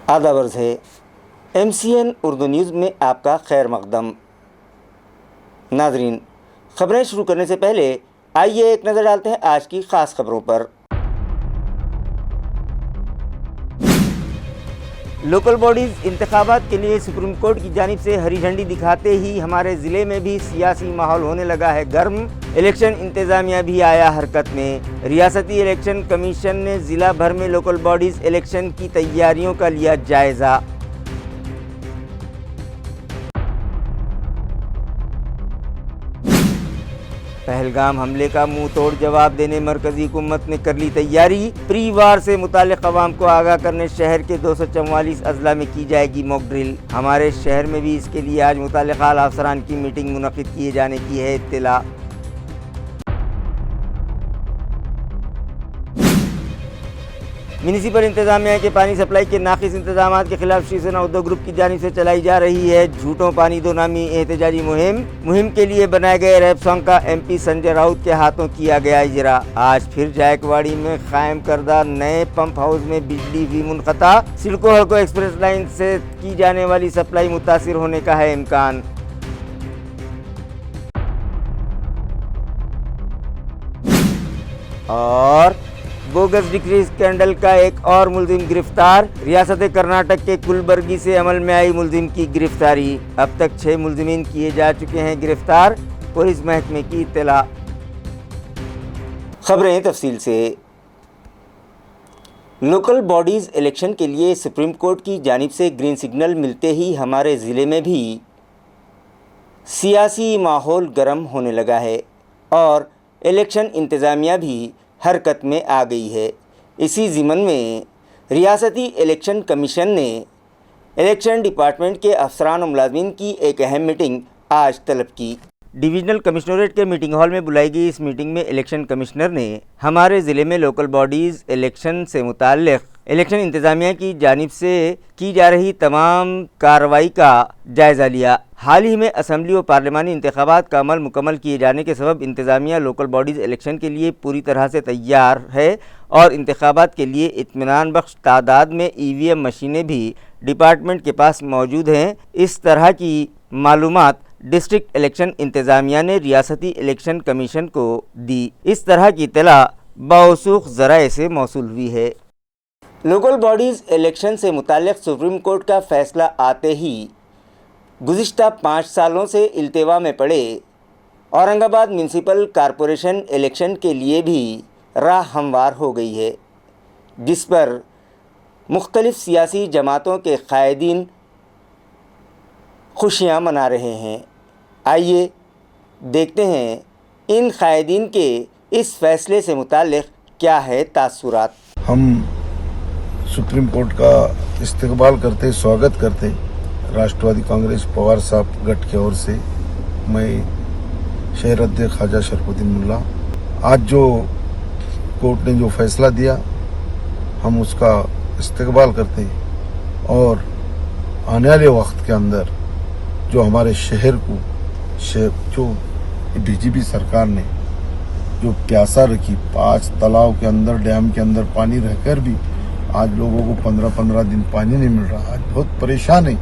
आदाब अर्ज़ है। MCN उर्दू न्यूज़ में आपका खैर मक़दम। नाज़रीन, ख़बरें शुरू करने से पहले आइए एक नज़र डालते हैं आज की ख़ास खबरों पर। लोकल बॉडीज़ इंतखाबात के लिए सुप्रीम कोर्ट की जानिब से हरी झंडी दिखाते ही हमारे ज़िले में भी सियासी माहौल होने लगा है गर्म। इलेक्शन इंतज़ामिया भी आया हरकत में। रियासती इलेक्शन कमीशन ने ज़िला भर में लोकल बॉडीज़ इलेक्शन की तैयारियों का लिया जायज़ा। पहलगाम हमले का मुंह तोड़ जवाब देने मरकजी हुकूमत ने कर ली तैयारी। प्री वार से मुताल्लिक़ अवाम को आगाह करने शहर के 244 अजला में की जाएगी मॉक ड्रिल। हमारे शहर में भी इसके लिए आज मुताल्लिक़ अफसरान की मीटिंग मुनक़िद किए जाने की है इत्तला। म्यूनिसिपल इंतजामिया के पानी सप्लाई के नाक़िस इंतजाम के खिलाफ शिवसेना उद्योग ग्रुप की जानिब से चलाई जा रही है झूठों पानी दो नामी एहतजाजी मुहिम के लिए बनाए गए रैप सॉन्ग का MP संजय राउत के हाथों किया गया इजरा। आज फिर जायकवाड़ी में कायम करदा नए पंप हाउस में बिजली भी मुनक़ता। सिडको हड़को एक्सप्रेस लाइन से की जाने वाली सप्लाई मुतासिर होने का है इम्कान। और बोगस डिग्री स्कैंडल का एक और मुलजिम गिरफ्तार। रियासत कर्नाटक के कुलबर्गी से अमल में आई मुलजिम की गिरफ्तारी। अब तक 6 मुलजिमीन किए जा चुके हैं गिरफ्तार, पुलिस महकमे की इत्तला। खबरें तफसील से। लोकल बॉडीज़ इलेक्शन के लिए सुप्रीम कोर्ट की जानिब से ग्रीन सिग्नल मिलते ही हमारे ज़िले में भी सियासी माहौल गर्म होने लगा है और इलेक्शन इंतज़ामिया भी हरकत में आ गई है। इसी ज़िमन में रियासती इलेक्शन कमीशन ने इलेक्शन डिपार्टमेंट के अफसरान और मुलाज़मीन की एक अहम मीटिंग आज तलब की। डिवीज़नल कमिश्नरेट के मीटिंग हॉल में बुलाई गई इस मीटिंग में इलेक्शन कमिश्नर ने हमारे ज़िले में लोकल बॉडीज़ इलेक्शन से मुताल्लिक़ इलेक्शन इंतज़ामिया की जानिब से की जा रही तमाम कार्रवाई का जायज़ा लिया। हाल ही में असम्बली और पार्लिमानी इंतखाबात का अमल मुकम्मल किए जाने के सबब इंतज़ामिया लोकल बॉडीज़ इलेक्शन के लिए पूरी तरह से तैयार है और इंतखाबात के लिए इत्मीनान बख्श तादाद में EVM मशीनें भी डिपार्टमेंट के पास मौजूद हैं। इस तरह की मालूमात डिस्ट्रिक्ट इलेक्शन इंतज़ामिया ने रियासती इलेक्शन कमीशन को दी। इस तरह की इत्तला बावसूख ज़राए से मौसूल हुई है। लोकल बॉडीज़ इलेक्शन से मुताल्लिक़ सुप्रीम कोर्ट का फ़ैसला आते ही गुज़िश्ता 5 सालों से इल्तिवा में पड़े औरंगाबाद म्यूनसिपल कॉरपोरेशन इलेक्शन के लिए भी राह हमवार हो गई है, जिस पर मुख्तलिफ़ सियासी जमातों के कायदीन खुशियाँ मना रहे हैं। आइए देखते हैं इन कायदीन के इस फ़ैसले से मुताल्लिक़ क्या है तासुरात। हम सुप्रीम कोर्ट का इस्तकबाल करते, स्वागत करते राष्ट्रवादी कांग्रेस पवार साहब गठ की ओर से। मैं शहर अध्यक्ष ख्वाजा शरफुद्दीन मुल्ला, आज जो कोर्ट ने जो फैसला दिया हम उसका इस्तकबाल करते हैं और आने वाले वक्त के अंदर जो हमारे शहर को जो BJP सरकार ने जो प्यासा रखी, 5 तालाब के अंदर, डैम के अंदर पानी रहकर भी आज लोगों को 15-15 दिन पानी नहीं मिल रहा, आज बहुत परेशान है।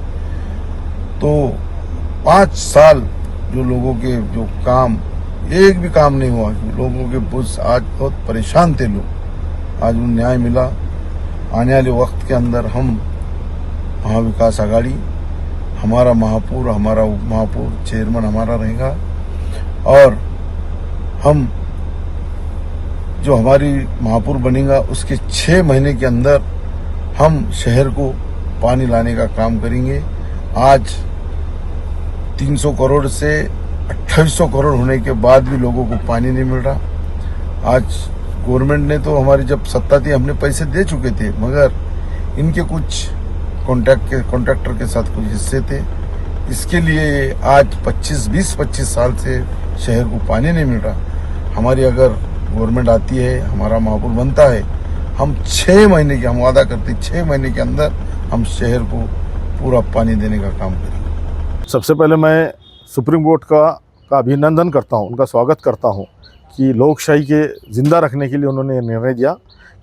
तो 5 साल जो लोगों के जो काम, एक भी काम नहीं हुआ, लोगों के बुझ आज बहुत परेशान थे लोग। आज उन्हें न्याय मिला। आने वाले वक्त के अंदर हम महाविकास आघाड़ी, हमारा महापौर, हमारा उप महापौर, चेयरमैन हमारा रहेगा और हम जो हमारी महापौर बनेगा उसके 6 महीने के अंदर हम शहर को पानी लाने का काम करेंगे। आज 300 करोड़ से 2800 करोड़ होने के बाद भी लोगों को पानी नहीं मिल रहा। आज गवर्नमेंट ने तो हमारी जब सत्ता थी हमने पैसे दे चुके थे, मगर इनके कुछ कॉन्ट्रैक्टर के साथ कुछ हिस्से थे। इसके लिए आज 20-25 साल से शहर को पानी नहीं मिल रहा। हमारी अगर गवर्नमेंट आती है, हमारा महापौर बनता है, हम 6 महीने के, हम वादा करते 6 महीने के अंदर हम शहर को पूरा पानी देने का काम करेंगे। सबसे पहले मैं सुप्रीम कोर्ट का अभिनंदन करता हूं, उनका स्वागत करता हूं कि लोकशाही के ज़िंदा रखने के लिए उन्होंने निर्णय दिया,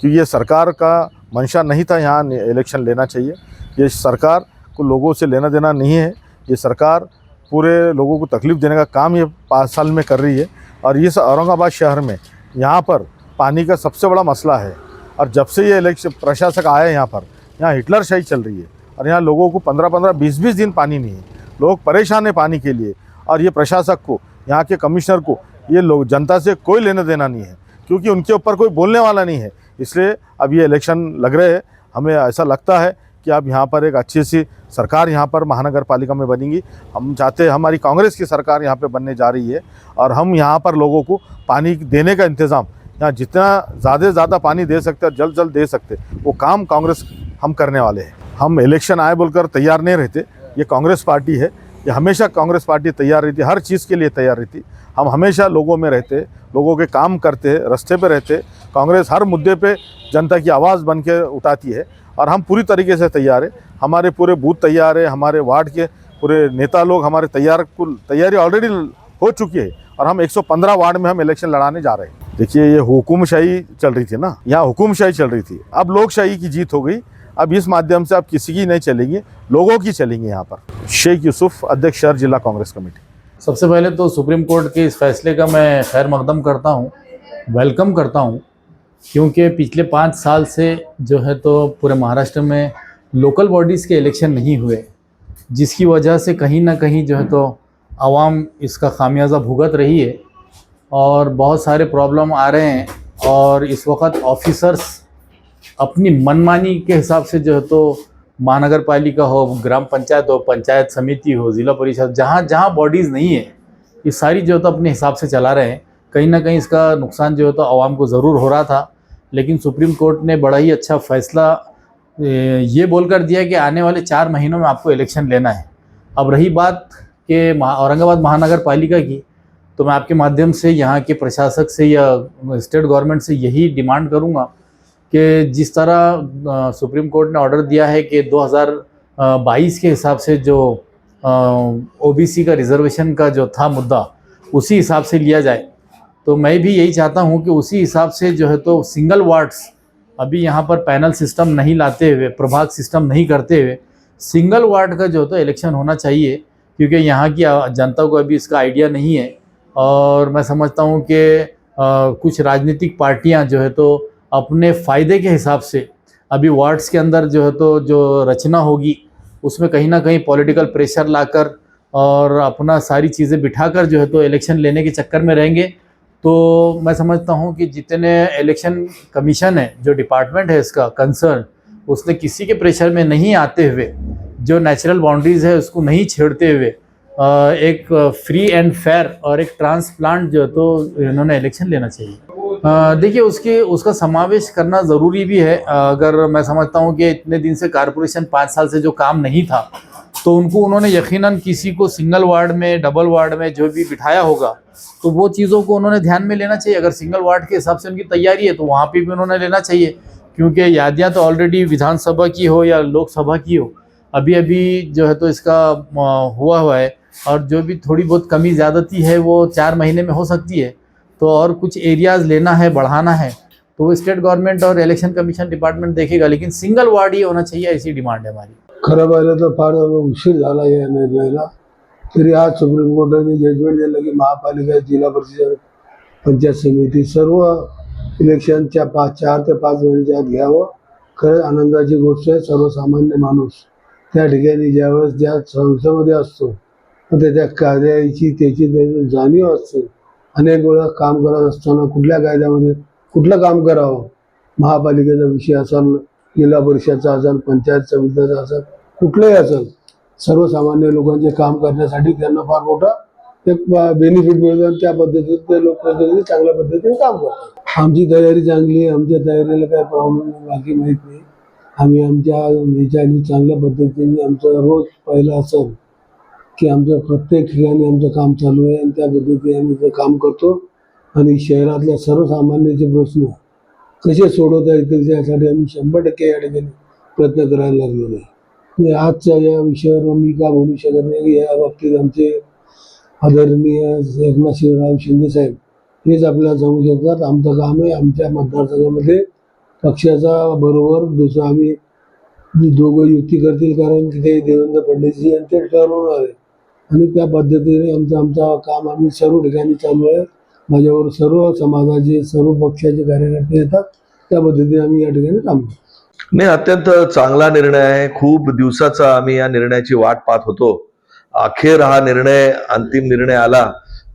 क्योंकि ये सरकार का मंशा नहीं था यहाँ इलेक्शन लेना चाहिए। ये सरकार को लोगों से लेना देना नहीं है। ये सरकार पूरे लोगों को तकलीफ़ देने का काम ये 5 साल में कर रही है। और इस औरंगाबाद शहर में यहाँ पर पानी का सबसे बड़ा मसला है। और जब से ये इलेक्शन प्रशासक आया यहाँ पर, यहाँ हिटलरशाही चल रही है और यहाँ लोगों को 15-15, 20-20 दिन पानी नहीं है। लोग परेशान है पानी के लिए। और ये प्रशासक को, यहाँ के कमिश्नर को, ये लोग जनता से कोई लेना देना नहीं है, क्योंकि उनके ऊपर कोई बोलने वाला नहीं है। इसलिए अब ये इलेक्शन लग रहे हैं। हमें ऐसा लगता है कि अब यहाँ पर एक अच्छी सी सरकार यहाँ पर महानगर पालिका में बनेगी। हम चाहते हैं, हमारी कांग्रेस की सरकार यहाँ पे बनने जा रही है और हम यहाँ पर लोगों को पानी देने का इंतज़ाम, यहाँ जितना ज़्यादा से ज़्यादा पानी दे सकते हैं, जल्द जल्द दे सकते, वो काम कांग्रेस हम करने वाले हैं। हम इलेक्शन आए बोलकर तैयार नहीं रहते। ये कांग्रेस पार्टी है, ये हमेशा कांग्रेस पार्टी तैयार रहती, हर चीज़ के लिए तैयार रहती। हम हमेशा लोगों में रहते, लोगों के काम करते, रास्ते पे रहते। कांग्रेस हर मुद्दे पे जनता की आवाज़ बन के उठाती है और हम पूरी तरीके से तैयार है। हमारे पूरे बूथ तैयार है, हमारे वार्ड के पूरे नेता लोग हमारे तैयारी ऑलरेडी हो चुकी है और हम 115 वार्ड में हम इलेक्शन लड़ाने जा रहे हैं। देखिए, ये हुकुमशाही चल रही थी ना, यहाँ हुकुमशाही चल रही थी, अब लोकशाही की जीत हो गई। अब इस माध्यम से अब किसी की नहीं चलेंगी, लोगों की चलेंगी। यहाँ पर शेख यूसुफ, अध्यक्ष शहर जिला कांग्रेस कमेटी। सबसे पहले तो सुप्रीम कोर्ट के इस फैसले का मैं खैर मकदम करता हूँ, वेलकम करता हूँ, क्योंकि पिछले 5 साल से जो है तो पूरे महाराष्ट्र में लोकल बॉडीज़ के इलेक्शन नहीं हुए, जिसकी वजह से कहीं ना कहीं जो है तो आवाम इसका खामियाजा भुगत रही है और बहुत सारे प्रॉब्लम आ रहे हैं। और इस वक्त ऑफिसर्स अपनी मनमानी के हिसाब से जो है तो महानगर पालिका हो, ग्राम पंचायत हो, पंचायत समिति हो, ज़िला परिषद, जहाँ जहाँ बॉडीज़ नहीं है, ये सारी जो है तो अपने हिसाब से चला रहे हैं। कहीं ना कहीं इसका नुकसान जो है तो आवाम को ज़रूर हो रहा था, लेकिन सुप्रीम कोर्ट ने बड़ा ही अच्छा फ़ैसला ये बोलकर दिया कि आने वाले 4 महीनों में आपको इलेक्शन लेना है। अब रही बात कि औरंगाबाद महानगर पालिका की, तो मैं आपके माध्यम से यहाँ के प्रशासक से या स्टेट गवर्नमेंट से यही डिमांड करूँगा कि जिस तरह सुप्रीम कोर्ट ने ऑर्डर दिया है कि 2022 के हिसाब से जो ओबीसी का रिजर्वेशन का जो था मुद्दा, उसी हिसाब से लिया जाए। तो मैं भी यही चाहता हूँ कि उसी हिसाब से जो है तो सिंगल वार्ड्स, अभी यहाँ पर पैनल सिस्टम नहीं लाते हुए, प्रभाग सिस्टम नहीं करते हुए, सिंगल वार्ड का जो है तो इलेक्शन होना चाहिए, क्योंकि यहाँ की जनता को अभी इसका आइडिया नहीं है। और मैं समझता हूँ कि कुछ राजनीतिक पार्टियाँ जो है तो अपने फ़ायदे के हिसाब से अभी वार्ड्स के अंदर जो है तो जो रचना होगी, उसमें कहीं ना कहीं पॉलिटिकल प्रेशर लाकर और अपना सारी चीज़ें बिठाकर जो है तो इलेक्शन लेने के चक्कर में रहेंगे। तो मैं समझता हूँ कि जितने इलेक्शन कमीशन है, जो डिपार्टमेंट है इसका कंसर्न, उसने किसी के प्रेशर में नहीं आते हुए, जो नेचुरल बाउंड्रीज़ है उसको नहीं छेड़ते हुए, एक फ्री एंड फेयर और एक ट्रांसप्लांट जो है तो इन्होंने इलेक्शन लेना चाहिए। देखिए, उसका समावेश करना ज़रूरी भी है। अगर मैं समझता हूँ कि इतने दिन से कारपोरेशन 5 साल से जो काम नहीं था, तो उन्होंने यकीनन किसी को सिंगल वार्ड में, डबल वार्ड में जो भी बिठाया होगा, तो वो चीज़ों को उन्होंने ध्यान में लेना चाहिए। अगर सिंगल वार्ड के हिसाब से उनकी तैयारी है तो वहाँ पे भी उन्होंने लेना चाहिए, क्योंकि यादियाँ तो ऑलरेडी विधानसभा की हो या लोकसभा की हो, अभी अभी जो है तो इसका हुआ है। और जो भी थोड़ी बहुत कमी ज़्यादती है वो 4 महीने में हो सकती है। तो और कुछ एरियाज़ लेना है, बढ़ाना है, तो वो स्टेट गवर्नमेंट और इलेक्शन कमीशन डिपार्टमेंट देखेगा, लेकिन सिंगल वार्ड ही होना चाहिए, ऐसी डिमांड है हमारी। खरं पाहिलं तर फार उशीर झाला या निर्णयाला, तरी आज सुप्रीम कोर्टाने जजमेंट दिलं की महापालिका, जिल्हा परिषद, पंचायत समिती सर्व इलेक्शनच्या 4 ते 5 महिन्याच्या आत घ्यावं। खरं आनंदाची गोष्ट आहे, सर्वसामान्य माणूस त्या ठिकाणी ज्यावेळेस ज्या संस्थेमध्ये असतो, त्याच्या कार्याची त्याची जाणीव असते। अनेक वेळा काम करत असताना कुठल्या कायद्यामध्ये कुठलं काम करावं, महापालिकेचा विषय असेल, जिल्हा परिषदचा असेल, पंचायत समितीचा असेल, कुठलंही असेल, सर्वसामान्य लोकांचे काम करण्यासाठी त्यांना फार मोठा एक बेनिफिट मिळतो आणि त्या पद्धतीने ते लोकप्रतिनिधी चांगल्या पद्धतीने काम करतात। आमची तयारी चांगली आहे, आमच्या तयारीला काही प्रॉब्लेम नाही, बाकी माहीत नाही। आम्ही आमच्या ह्याच्याने चांगल्या पद्धतीने आमचं रोज पहिलं असेल की आमचं प्रत्येक ठिकाणी आमचं काम चालू आहे आणि त्या पद्धतीने आम्ही ते काम करतो आणि शहरातल्या सर्वसामान्यांचे प्रश्न कसे सोडवता येतील त्यासाठी आम्ही 100% या ठिकाणी प्रयत्न करायला लागलेलो आहे। आजच्या या विषयावर मी का बोलू शकत नाही की या बाबतीत आमचे आदरणीय एकनाथ शिंदे साहेब हेच आपल्याला सांगू शकतात। आमचं काम आहे आमच्या मतदारसंघामध्ये पक्षाचा बरोबर दुसरं आम्ही दोघं युती करतील, कारण की ते देवेंद्र फडणवीसजी यांचे ठरवणार आहे आणि त्या पद्धतीने आमचा काम आम्ही सर्व ठिकाणी चालू आहे. माझ्यावर सर्व समाजाचे सर्व पक्षाचे कार्यकर्ते येतात, त्या पद्धतीने आम्ही या ठिकाणी काम करतो. नाही, अत्यंत चांगला निर्णय आहे. खूप दिवसाचा आम्ही या निर्णयाची वाट पाहत होतो. अखेर हा निर्णय, अंतिम निर्णय आला,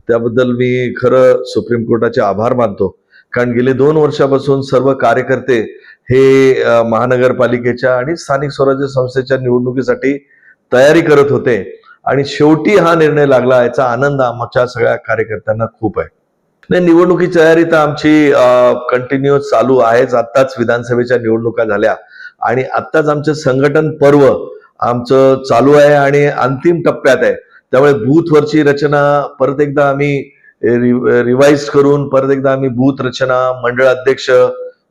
त्याबद्दल मी खरं सुप्रीम कोर्टाचे आभार मानतो. कारण गेले 2 वर्षापासून सर्व कार्यकर्ते हे महानगरपालिकेच्या आणि स्थानिक स्वराज्य संस्थेच्या निवडणुकीसाठी तयारी करत होते आणि शेवटी हा निर्णय लागला, याचा आनंद आमच्या सगळ्या कार्यकर्त्यांना खूप आहे. नाही, निवडणुकीची तयारी तर आमची कंटिन्युअस चालू आहेच. आत्ताच विधानसभेच्या निवडणुका झाल्या आणि आत्ताच आमचं संघटन पर्व आमचं चालू आहे आणि अंतिम टप्प्यात आहे. त्यामुळे बूथवरची रचना परत एकदा आम्ही रिवाइज करून परत एकदा आम्ही बूथ रचना, मंडळ अध्यक्ष,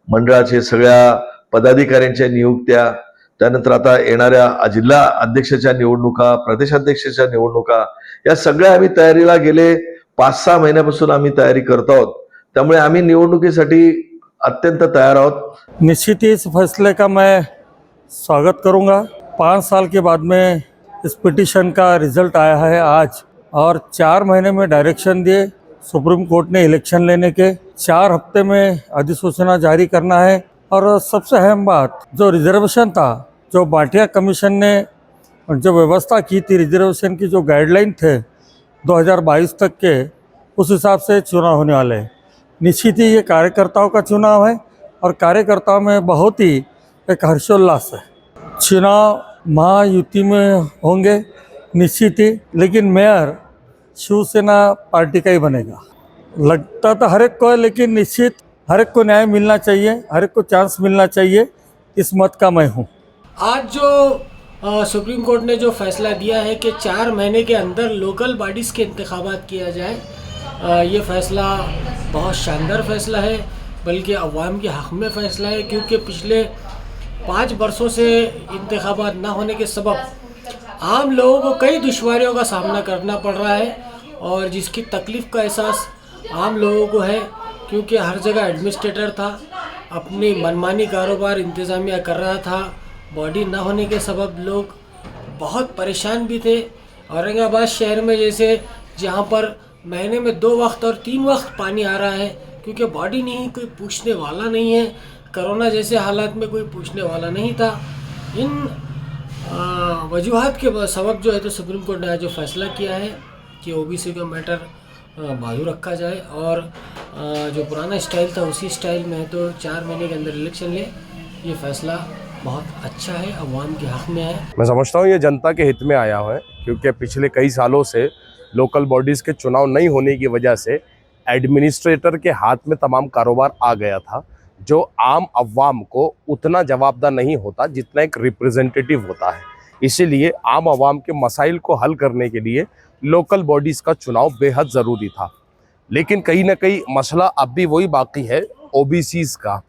मंडळाचे सगळ्या पदाधिकाऱ्यांच्या नियुक्त्या, त्यानंतर आता येणाऱ्या जिल्हा अध्यक्षाच्या निवडणुका, प्रदेशाध्यक्षाच्या निवडणुका, या सगळ्या आम्ही तयारीला गेले 5-6 महिन्यापासून आम्ही तयारी करत आहोत. त्यामुळे आम्ही निवडणुकीसाठी अत्यंत तयार आहोत. निश्चित ही इस फैसले का मैं स्वागत करूंगा। 5 साल के बाद में इस पिटीशन का रिजल्ट आया है आज, और 4 महीने में डायरेक्शन दिए सुप्रीम कोर्ट ने इलेक्शन लेने के, 4 हफ्ते में अधिसूचना जारी करना है। और सबसे अहम बात, जो रिजर्वेशन था, जो भाटिया कमीशन ने जो व्यवस्था की थी रिजर्वेशन की, जो गाइडलाइन थे 2022 तक के, उस हिसाब से चुनाव होने वाले हैं। निश्चित ही ये कार्यकर्ताओं का चुनाव है और कार्यकर्ताओं में बहुत ही एक हर्षोल्लास है। चुनाव महायुति में होंगे निश्चित ही, लेकिन मेयर शिवसेना पार्टी का ही बनेगा। लगता तो हर एक को है, लेकिन निश्चित हर एक को न्याय मिलना चाहिए, हर एक को चांस मिलना चाहिए, इस मत का मैं हूँ। आज जो सुप्रीम कोर्ट ने जो फैसला दिया है कि 4 महीने के अंदर लोकल बॉडीज़ के इंतखाबात किया जाए, ये फ़ैसला बहुत शानदार फ़ैसला है, बल्कि अवाम के हक़ में फ़ैसला है। क्योंकि पिछले 5 वर्षों से इंतखाबात ना होने के सबब आम लोगों को कई दुश्वारियों का सामना करना पड़ रहा है, और जिसकी तकलीफ़ का एहसास आम लोगों को है। क्योंकि हर जगह एडमिनिस्ट्रेटर था, अपनी मनमानी कारोबार इंतज़ामिया कर रहा था, बॉडी ना होने के सबब लोग बहुत परेशान भी थे। औरंगाबाद शहर में जैसे, जहाँ पर महीने में 2 वक्त और 3 वक्त पानी आ रहा है, क्योंकि बॉडी नहीं, कोई पूछने वाला नहीं है। कोरोना जैसे हालात में कोई पूछने वाला नहीं था। इन वजूहात के सबब जो है तो सुप्रीम कोर्ट ने आज जो फैसला किया है कि ओबीसी का मैटर बाजू रखा जाए, और जो पुराना स्टाइल था उसी स्टाइल में है, तो 4 महीने के अंदर इलेक्शन ले, ये फैसला बहुत अच्छा है, अवाम के हक़ में है। मैं समझता हूँ ये जनता के हित में आया है, क्योंकि पिछले कई सालों से लोकल बॉडीज़ के चुनाव नहीं होने की वजह से एडमिनिस्ट्रेटर के हाथ में तमाम कारोबार आ गया था, जो आम अवाम को उतना जवाबदार नहीं होता जितना एक रिप्रेजेंटेटिव होता है। इसीलिए आम आवाम के मसाइल को हल करने के लिए लोकल बॉडीज़ का चुनाव बेहद ज़रूरी था। लेकिन कहीं ना कहीं मसला अब भी वही बाकी है, ओबीसीज़ का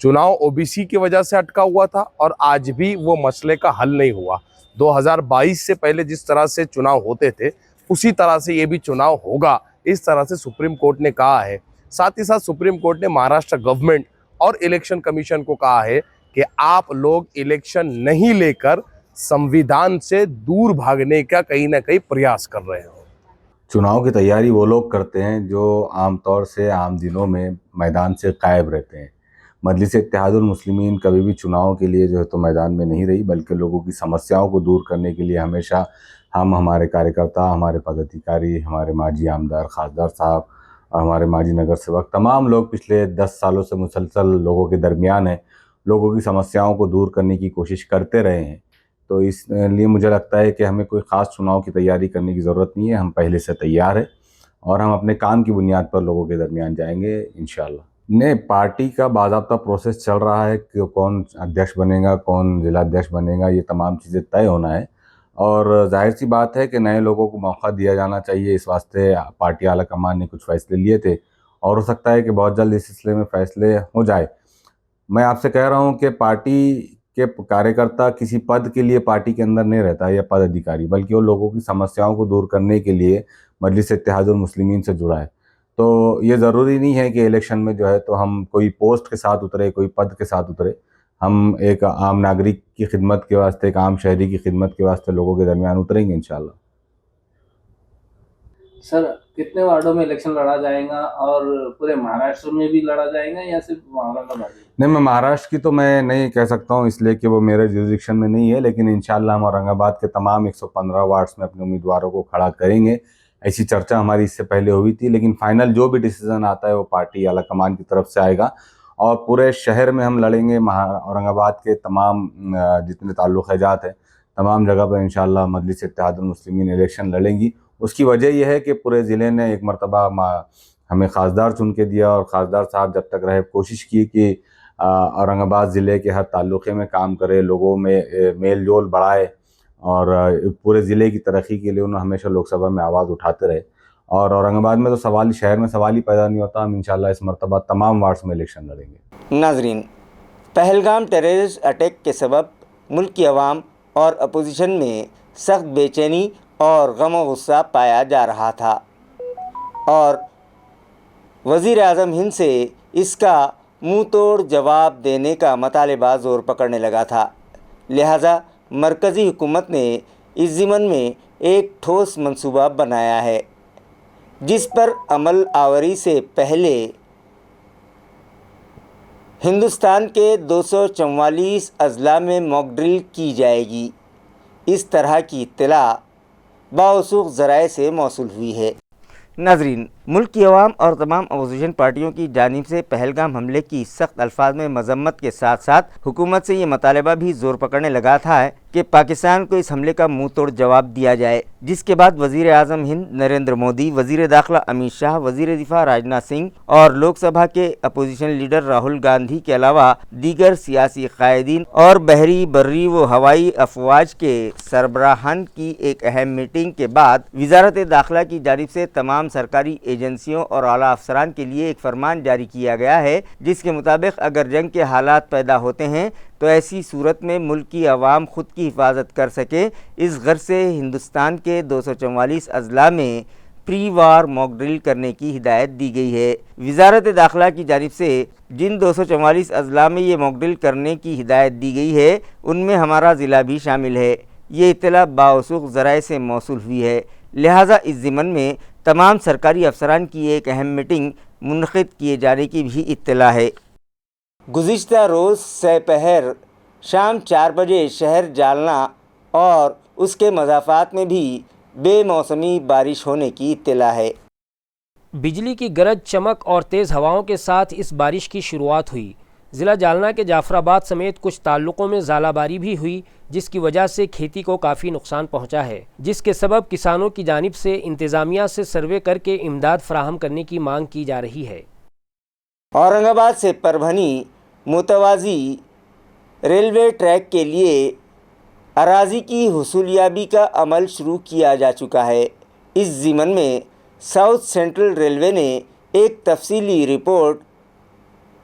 चुनाव ओबीसी की वजह से अटका हुआ था, और आज भी वो मसले का हल नहीं हुआ। 2022 से पहले जिस तरह से चुनाव होते थे, उसी तरह से ये भी चुनाव होगा, इस तरह से सुप्रीम कोर्ट ने कहा है। साथ ही साथ सुप्रीम कोर्ट ने महाराष्ट्र गवर्नमेंट और इलेक्शन कमीशन को कहा है कि आप लोग इलेक्शन नहीं लेकर संविधान से दूर भागने का कहीं ना कहीं प्रयास कर रहे हो। चुनाव की तैयारी वो लोग करते हैं जो आमतौर से आम दिनों में मैदान से गायब रहते हैं। मजलिस इत्तेहादुल मुस्लिमीन कभी भी चुनाव के लिए जो है तो मैदान में नहीं रही, बल्कि लोगों की समस्याओं को दूर करने के लिए हमेशा हम, हमारे कार्यकर्ता, हमारे पदाधिकारी, हमारे माजी आमदार, खासदार साहब, हमारे माजी नगर सेवक, तमाम लोग पिछले 10 सालों से मुसलसल लोगों के दरमियान हैं, लोगों की समस्याओं को दूर करने की कोशिश करते रहे हैं। तो इसलिए मुझे लगता है कि हमें कोई ख़ास चुनाव की तैयारी करने की ज़रूरत नहीं है, हम पहले से तैयार हैं और हम अपने काम की बुनियाद पर लोगों के दरमियान जाएंगे इंशाल्लाह। ने पार्टी का बाज़ाब्ता प्रोसेस चल रहा है कि कौन अध्यक्ष बनेगा, कौन जिला अध्यक्ष बनेगा, ये तमाम चीज़ें तय होना है, और जाहिर सी बात है कि नए लोगों को मौका दिया जाना चाहिए। इस वास्ते पार्टी आला कमान ने कुछ फ़ैसले लिए थे, और हो सकता है कि बहुत जल्द इस सिलसिले में फ़ैसले हो जाए। मैं आपसे कह रहा हूँ कि पार्टी के कार्यकर्ता किसी पद के लिए पार्टी के अंदर नहीं रहता या पद अधिकारी, बल्कि वो लोगों की समस्याओं को दूर करने के लिए मजलिस इत्तेहादुल मुस्लिमीन से जुड़ा है। तो ये ज़रूरी नहीं है कि इलेक्शन में जो है तो हम कोई पोस्ट के साथ उतरे, कोई पद के साथ उतरे। हम एक आम नागरिक की खिदमत के वास्ते, एक आम शहरी की खिदमत के वास्ते लोगों के दरमियान उतरेंगे इंशाल्लाह। सर, कितने वार्डों में इलेक्शन लड़ा जाएगा और पूरे महाराष्ट्र में भी लड़ा जाएगा या सिर्फ औरंगाबाद? नहीं, मैं महाराष्ट्र की तो मैं नहीं कह सकता हूँ, इसलिए कि वो मेरे जुरिडिक्शन में नहीं है, लेकिन इंशाल्लाह हम औरंगाबाद के तमाम 115 वार्ड्स में अपने उम्मीदवारों को खड़ा करेंगे। ऐसी चर्चा हमारी इससे पहले हुई थी, लेकिन फाइनल जो भी डिसीजन आता है वो पार्टी आला कमान की तरफ से आएगा और पूरे शहर में हम लड़ेंगे। औरंगाबाद के तमाम जितने ताल्लुक़ात हैं तमाम जगह पर इंशाल्लाह मजलिस इत्तेहादुल मुस्लिमीन इलेक्शन लड़ेंगी। उसकी वजह यह है कि पूरे ज़िले ने एक मरतबा हमें खासदार चुन के दिया और ख़ासदार साहब जब तक रहे कोशिश की कि औरंगाबाद ज़िले के हर ताल्लुक़े में काम करे, लोगों में मेल जोल बढ़ाए और पूरे ज़िले की तरक्की के लिए उन्होंने हमेशा लोकसभा में आवाज़ उठाते रहे। और औरंगाबाद में तो शहर में सवाल ही पैदा नहीं होता। हम इंशाल्लाह इस मरतबा तमाम वार्ड्स में इलेक्शन लड़ेंगे। नाजरीन, पहलगाम टेररिस्ट अटैक के सबब मुल्क की आवाम और अपोजिशन में सख्त बेचैनी और गम व गुस्सा पाया जा रहा था और वज़ीर आज़म हिंद से इसका मुँह तोड़ जवाब देने का मतालबा ज़ोर पकड़ने लगा था। लिहाजा मरकज़ी हुकूमत ने इस ज़िमन में एक ठोस मंसूबा बनाया है, जिस पर अमल आवरी से पहले हिंदुस्तान के 244 अज़ला में मॉक ड्रिल की जाएगी। इस तरह की इत्तला बावसूख ज़राए से मौसूल हुई है। नाजरीन, मुल्क की अवाम और तमाम अपोजिशन पार्टियों की जानिब से पहलगाम हमले की सख्त अल्फाज में मजम्मत के साथ साथ हुकूमत से ये मतालबा भी ज़ोर पकड़ने लगा था कि पाकिस्तान को इस हमले का मुँह तोड़ जवाब दिया जाए, जिसके बाद वज़ीर आज़म हिंद नरेंद्र मोदी, वज़ीर दाखिला अमित शाह, वज़ीर दिफा राजनाथ सिंह और लोकसभा के अपोजिशन लीडर राहुल गांधी के अलावा दीगर सियासी कायदीन और बहरी, बर्री व हवाई अफवाज के सरबराहान की एक अहम मीटिंग के बाद वज़ारत दाखिला की जानिब से तमाम सरकारी एजेंसियों और आला अफसरान के लिए एक फरमान जारी किया गया है, जिसके मुताबिक अगर जंग के हालात पैदा होते हैं तो ऐसी सूरत में मुल्क की आवाम खुद की हिफाजत कर सके, इस गर्ज से हिंदुस्तान के 244 अज़ला में प्री वार मॉक ड्रिल करने की हिदायत दी गई है। वज़ारत दाखिला की जानिब से जिन 244 अज़ला में ये मॉक ड्रिल करने की हिदायत दी गई है, उनमें हमारा ज़िला भी शामिल है। ये इत्तला बावसूख ज़राए से मौसूल हुई है। लिहाजा इस ज़िमन में तमाम सरकारी अफसरान की एक अहम मीटिंग मुनक़िद किए जाने की भी इत्तला है। गुज़िश्ता रोज़ सपहर शाम 4 बजे शहर जालना और उसके मज़ाफ़ात में भी बेमौसमी बारिश होने की इत्तला है। बिजली की गरज, चमक और तेज़ हवाओं के साथ इस बारिश की शुरुआत हुई। ज़िला जालना के जाफराबाद समेत कुछ ताल्लुक़ों में ज़ालाबारी भी हुई, जिसकी वजह से खेती को काफ़ी नुकसान पहुंचा है, जिसके सबब किसानों की जानिब से इंतज़ामिया से सर्वे करके इमदाद फराहम करने की मांग की जा रही है। औरंगाबाद से परभनी मुतवाज़ी रेलवे ट्रैक के लिए अराज़ी की हुसूलियाबी का अमल शुरू किया जा चुका है। इस ज़िमन में साउथ सेंट्रल रेलवे ने एक तफसीली रिपोर्ट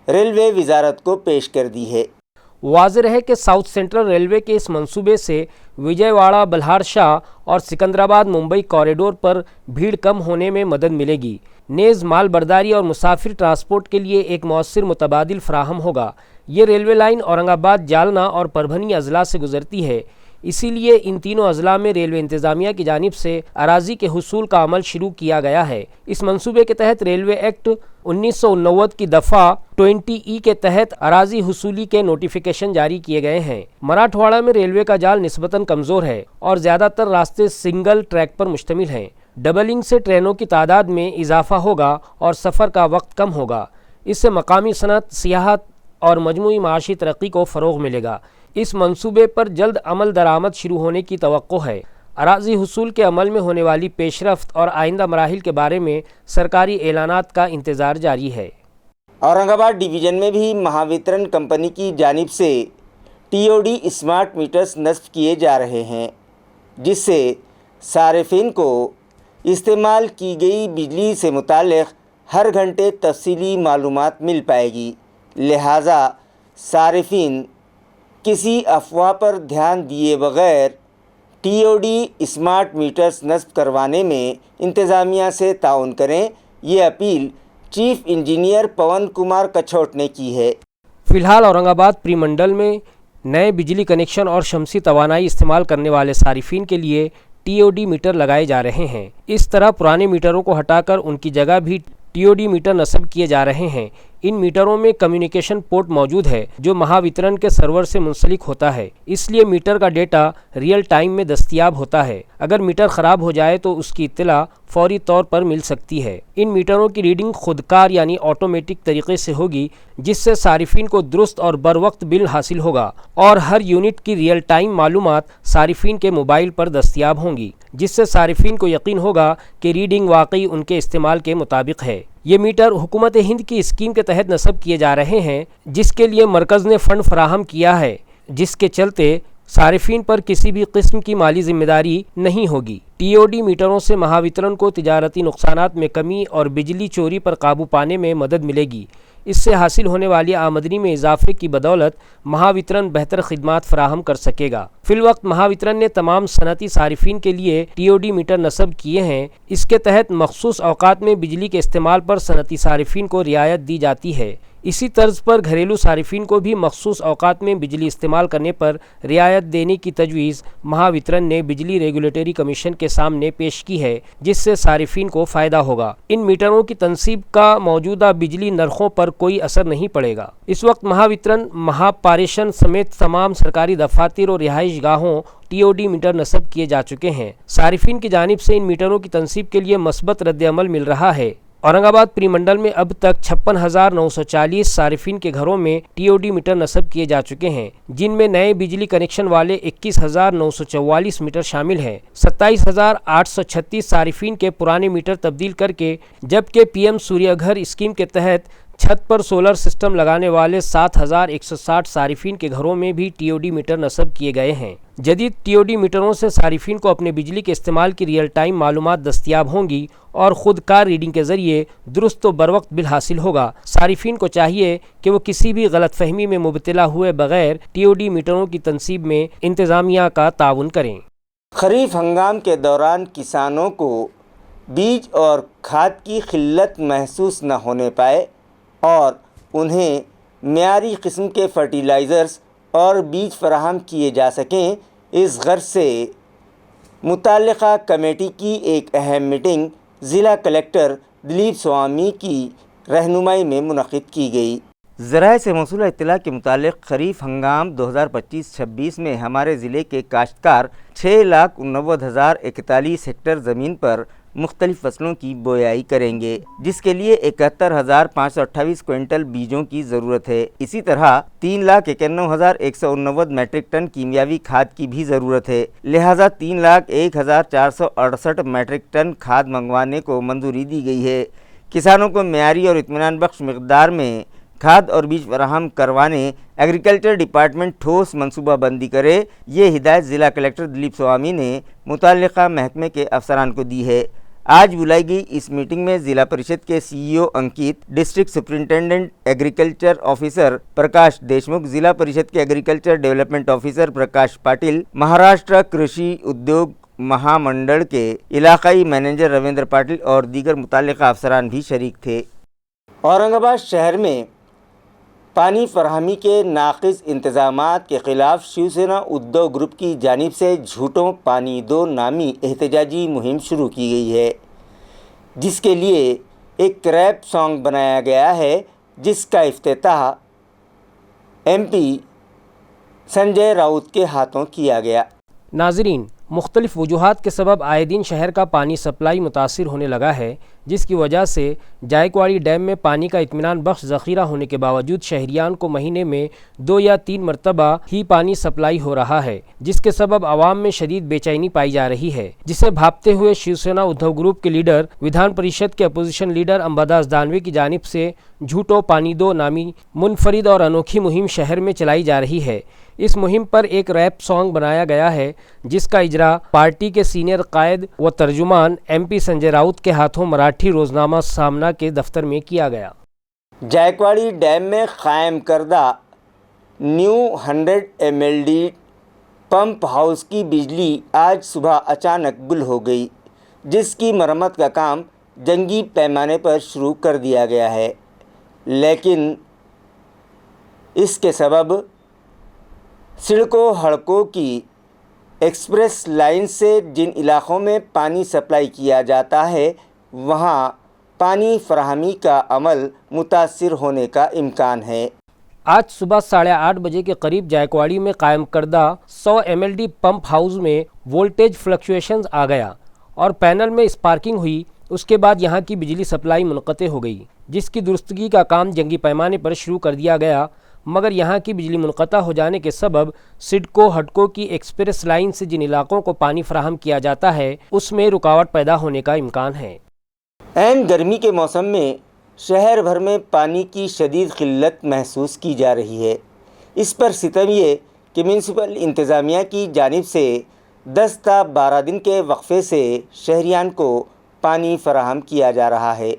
रेलवे वजारत को पेश कर दी है। वाज़ेह है कि साउथ सेंट्रल रेलवे के इस मंसूबे से विजयवाड़ा, बल्हार शाह और सिकंदराबाद मुंबई कॉरिडोर पर भीड़ कम होने में मदद मिलेगी। नेज़ माल बर्दारी और मुसाफिर ट्रांसपोर्ट के लिए एक मौसर मुतबादिल फराहम होगा। ये रेलवे लाइन औरंगाबाद, जालना और परभनी अज़ला से गुजरती है, इसीलिए इन तीनों अज़ला में रेलवे इंतज़ामिया की जानिब से अराज़ी के हुसूल का अमल शुरू किया गया है। इस मंसूबे के तहत रेलवे एक्ट 1989 की दफ़ा 20E के तहत अराज़ी हुसूली के नोटिफिकेशन जारी किए गए हैं। मराठवाड़ा में रेलवे का जाल निस्बतन कमज़ोर है और ज़्यादातर रास्ते सिंगल ट्रैक पर मुश्तमिल हैं। डबलिंग से ट्रेनों की तादाद में इजाफा होगा और सफ़र का वक्त कम होगा। इससे मकामी सनत, सियाहत और मजमूई माशी तरक्की को फ़रोग़ मिलेगा। इस मंसूबे पर जल्द अमल दरामद शुरू होने की तवक्को है। अराज़ी हुसूल के अमल में होने वाली पेशरफ्त और आइंदा मराहिल के बारे में सरकारी ऐलानात का इंतज़ार जारी है। औरंगाबाद डिवीज़न में भी महावितरण कंपनी की जानिब से TOD स्मार्ट मीटर्स नस्ब किए जा रहे हैं, जिससे सारिफिन को इस्तेमाल की गई बिजली से मुताल्लिक़ हर घंटे तफसीली मालूमात मिल पाएगी। लिहाजा सारिफिन किसी अफवाह पर ध्यान दिए बग़ैर TOD स्मार्ट मीटर्स नस्ब करवाने में इंतज़ामिया से ताउन करें ये अपील चीफ इंजीनियर पवन कुमार कछोट ने की है। फिलहाल औरंगाबाद प्रीमंडल में नए बिजली कनेक्शन और शमसी तवानाई इस्तेमाल करने वाले सारिफिन के लिए टीओडी मीटर लगाए जा रहे हैं। इस तरह पुराने मीटरों को हटाकर उनकी जगह भी टीओडी मीटर नस्ब किए जा रहे हैं। इन मीटरों में कम्युनिकेशन पोर्ट मौजूद है जो महावितरण के सर्वर से मुंसलिक होता है, इसलिए मीटर का डेटा रियल टाइम में दस्तयाब होता है। अगर मीटर ख़राब हो जाए तो उसकी इत्तला फौरी तौर पर मिल सकती है। इन मीटरों की रीडिंग खुदकार यानी ऑटोमेटिक तरीके से होगी, जिससे सारिफिन को दुरुस्त और बर वक्त बिल हासिल होगा और हर यूनिट की रियल टाइम मालूमात सारिफिन के मोबाइल पर दस्तयाब होंगी, जिससे सारिफिन को यकीन होगा कि रीडिंग वाकई उनके इस्तेमाल के मुताबिक है। ये मीटर हुकूमत हिंद की स्कीम के तहत नस्ब किए जा रहे हैं, जिसके लिए मरकज़ ने फ़ंड फराहम किया है, जिसके चलते सारिफिन पर किसी भी किस्म की माली जिम्मेदारी नहीं होगी। टीओडी मीटरों से महावितरण को तिजारती नुकसानात में कमी और बिजली चोरी पर काबू पाने में मदद मिलेगी। इससे हासिल होने वाली आमदनी में इजाफे की बदौलत महावितरण बेहतर खिदमात फराहम कर सकेगा। फिलवक्त महावितरण ने तमाम सनती सारिफिन के लिए टीओडी मीटर नस्ब किए हैं। इसके तहत मखसूस औकात में बिजली के इस्तेमाल पर सनती सारिफिन को रियायत दी जाती है। इसी तर्ज पर घरेलू सारिफिन को भी मखसूस औकात में बिजली इस्तेमाल करने पर रियायत देने की तजवीज़ महावितरण ने बिजली रेगुलेटरी कमीशन के सामने पेश की है, जिससे सारिफिन को फ़ायदा होगा। इन मीटरों की तनसीब का मौजूदा बिजली नरखों पर कोई असर नहीं पड़ेगा। इस वक्त महावितरण महापारेषण समेत तमाम सरकारी दफातर और रिहाइश गाहों टीओडी मीटर नस्ब किए जा चुके हैं। सारिफिन की जानिब से इन मीटरों की तनसीब के लिए मस्बत रद्द-ए-अमल मिल रहा है। औरंगाबाद प्रीमंडल में अब तक 56,940 सारिफिन के घरों में टीओडी मीटर नस्ब किए जा चुके हैं, जिनमें नए बिजली कनेक्शन वाले 21,944 मीटर शामिल हैं। 27,836 सारिफिन के पुराने मीटर तब्दील करके, जबकि पीएम सूर्यघर स्कीम के तहत छत पर सोलर सिस्टम लगाने वाले 7,160 सारिफिन के घरों में भी टीओडी मीटर नस्ब किए गए हैं। जदीद टीओडी मीटरों से सारिफिन को अपने बिजली के इस्तेमाल की रियल टाइम मालूमात दस्तयाब होंगी और खुदकार रीडिंग के ज़रिए दुरुस्त व बरवक्त बिल हासिल होगा। सारिफिन को चाहिए कि वो किसी भी गलतफहमी में मुबतला हुए बगैर टीओडी मीटरों की तनसीब में इंतज़ामिया का ताउन करें। खरीफ हंगाम के दौरान किसानों को बीज और खाद की किल्लत महसूस न होने पाए और उन्हें मियारी किस्म के फर्टिलाइज़र्स और बीज फराहम किए जा सकें, इस गर्ज से मुताल्लिक़ा कमेटी की एक अहम मीटिंग ज़िला कलेक्टर दिलीप स्वामी की रहनुमाई में मुनक़िद की गई। ज़राए से मौसूला इत्तला के मुतालिक खरीफ हंगाम 2025-26 में हमारे ज़िले के काश्तकार 6,89,041 हेक्टेयर ज़मीन पर मुख्तलिफ़ फसलों की बोआई करेंगे, जिसके लिए 71,528 क्विंटल बीजों की ज़रूरत है। इसी तरह 3,91,189 मैट्रिक टन कीमियावी खाद की भी ज़रूरत है। लिहाजा 3,01,468 मैट्रिक टन खाद मंगवाने को मंजूरी दी गई है। किसानों को मेयारी और इत्मीनान बख्श मिक़दार में खाद और बीज फराहम करवाने एग्रीकल्चर डिपार्टमेंट ठोस मनसूबाबंदी करे, ये हिदायत ज़िला कलेक्टर दिलीप स्वामी ने मुताल्लिक़ा महकमे के अफसरान को दी है। आज बुलाई गई इस मीटिंग में ज़िला परिषद के सीईओ अंकित, डिस्ट्रिक्ट सुपरिंटेंडेंट एग्रीकल्चर ऑफिसर प्रकाश देशमुख, ज़िला परिषद के एग्रीकल्चर डेवलपमेंट ऑफिसर प्रकाश पाटिल, महाराष्ट्र कृषि उद्योग महामंडल के इलाकाई मैनेजर रविंद्र पाटिल और दीगर मुताल्लिक़ा अफसरान भी शरीक थे। औरंगाबाद शहर में पानी फराहमी के नाक़िस इंतज़ामात के ख़िलाफ़ शिवसेना उद्धव ग्रुप की जानिब से झूठों पानी दो नामी एहतजाजी मुहिम शुरू की गई है, जिसके लिए एक रैप सॉन्ग बनाया गया है, जिसका इफ्तिताह एमपी संजय राउत के हाथों किया गया। नाज़रीन, मुख्तलिफ़ वजूहात के सबब आए दिन शहर का पानी सप्लाई मुतासिर होने लगा है, जिसकी वजह से जायकवाड़ी डैम में पानी का इत्मीनान बख्श ज़ख़ीरा होने के बावजूद शहरियान को महीने में 2 या 3 मरतबा ही पानी सप्लाई हो रहा है, जिसके सबब आवाम में शदीद बेचैनी पाई जा रही है, जिसे भांपते हुए शिवसेना उद्धव ग्रुप के लीडर विधान परिषद के अपोजिशन लीडर अंबादास दानवे की जानिब से झूठो पानी दो नामी मुनफरिद और अनोखी मुहिम शहर में चलाई जा रही है। इस मुहिम पर एक रैप सॉन्ग बनाया गया है, जिसका इजरा पार्टी के सीनियर कायद व तर्जुमान एमपी संजय राउत के हाथों मराठी रोजनामा सामना के दफ्तर में किया गया। जायकवाड़ी डैम में कायम करदा न्यू 100 MLD पंप हाउस की बिजली आज सुबह अचानक गुल हो गई, जिसकी मरम्मत का काम जंगी पैमाने पर शुरू कर दिया गया है, लेकिन इसके सबब सड़कों हड़कों की एक्सप्रेस लाइन से जिन इलाक़ों में पानी सप्लाई किया जाता है वहाँ पानी फराहमी का अमल मुतासिर होने का इम्कान है। आज सुबह 8:30 बजे के करीब जायकवाड़ी में कायम करदा 100 MLD पंप हाउस में वोल्टेज फ्लक्चुएशंस आ गया और पैनल में स्पार्किंग हुई। उसके बाद यहां की बिजली सप्लाई मुनक़ते हो गई, जिसकी दुरुस्तगी का काम जंगी पैमाने पर शुरू कर दिया गया, मगर यहां की बिजली मुनक़ता हो जाने के सबब सिडको हटको की एक्सप्रेस लाइन से जिन इलाकों को पानी फराहम किया जाता है उसमें रुकावट पैदा होने का इम्कान है। ऐन गर्मी के मौसम में शहर भर में पानी की शदीद क़िल्लत महसूस की जा रही है। इस पर सितम ये कि म्यूनसिपल इंतज़ामिया की जानिब से 10 ta 12 दिन के वक्फे से शहरियान को पानी फराहम किया जा रहा है।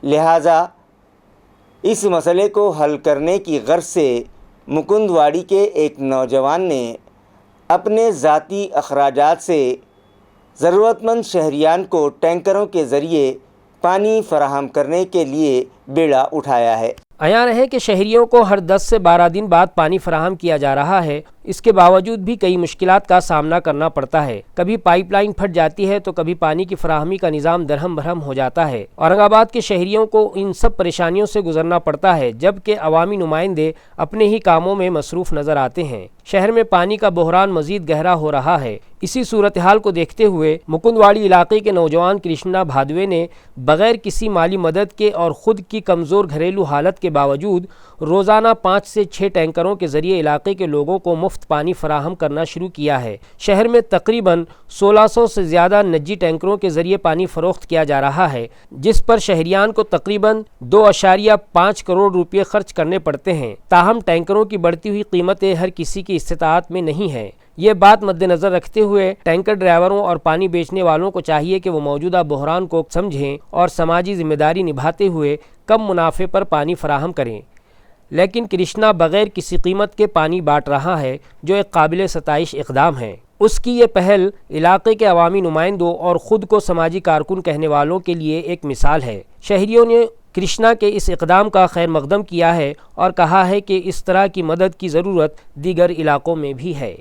लिहाजा इस मसले को हल करने की गर्ज से मुकुंदवाड़ी के एक नौजवान ने अपने ज़ाती अखराजात से ज़रूरतमंद शहरियान को टैंकरों के ज़रिए पानी फराहम करने के लिए बेड़ा उठाया है। अयान है कि शहरियों को हर 10 से 12 दिन बाद पानी फराहम किया जा रहा है। इसके बावजूद भी कई मुश्किलात का सामना करना पड़ता है। कभी पाइपलाइन फट जाती है तो कभी पानी की फराहमी का निज़ाम दरहम बरहम हो जाता है। औरंगाबाद के शहरियों को इन सब परेशानियों से गुजरना पड़ता है, जबकि अवामी नुमाइंदे अपने ही कामों में मसरूफ़ नज़र आते हैं। शहर में पानी का बहरान मज़ीद गहरा हो रहा है। इसी सूरत हाल को देखते हुए मुकुंदवाड़ी इलाके के नौजवान कृष्णा भादवे ने बग़ैर किसी माली मदद के और ख़ुद की कमज़ोर घरेलू हालत के बावजूद रोज़ाना 5 से 6 टैंकरों के ज़रिए इलाके के लोगों को मुफ्त पानी फराहम करना शुरू किया है। शहर में तकरीबन 1600 से ज़्यादा निजी टैंकरों के ज़रिए पानी फ़रोख्त किया जा रहा है, जिस पर शहरियान को तकरीबन 2.5 करोड़ रुपये खर्च करने पड़ते हैं। ताहम टैंकरों की बढ़ती हुई कीमतें हर किसी की इस्तिताअत में नहीं है। ये बात मद्देनज़र रखते हुए टैंकर ड्राइवरों और पानी बेचने वालों को चाहिए कि वो मौजूदा बहरान को समझें और समाजी जिम्मेदारी निभाते हुए कम मुनाफे पर पानी फराहम करें। लेकिन कृष्णा बग़ैर किसी कीमत के पानी बांट रहा है, जो एक काबिल सताइश इक़दाम है। उसकी ये पहल इलाके के अवामी नुमाइंदों और ख़ुद को समाजी कारकुन कहने वालों के लिए एक मिसाल है। शहरियों ने कृष्णा के इस इक़दाम का खैर मकदम किया है और कहा है कि इस तरह की मदद की ज़रूरत दीगर इलाकों में भी है।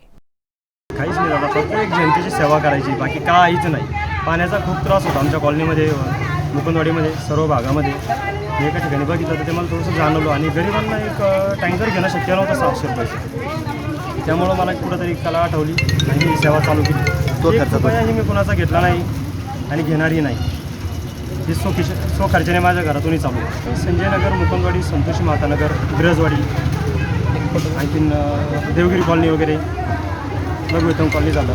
काहीच नाही दादा, फक्त एक जनतेची सेवा करायची, बाकी काहीच नाही। पाण्याचा खूप त्रास होता आमच्या कॉलनीमध्ये, मुकुंदवाडीमध्ये, सर्व भागामध्ये। मी एका ठिकाणी बघितलं तर ते मला थोडंसं जाणवलं आणि गरिबांना एक टँकर घेणं शक्य नव्हतं 700 रुपयाचं। त्यामुळं मला कुठंतरी कला आठवली आणि ही सेवा चालू केली। 1 रुपयाही मी कुणाचा घेतला नाही आणि घेणारही नाही। ही सो खर्चाने माझ्या घरातूनही चालू आहे। संजय नगर, मुकुंदवाडी, संतोषी मातानगर, ग्रजवाडी, आणखीन देवगिरी कॉलनी वगैरे, लघुवेतन कॉलनी झालं।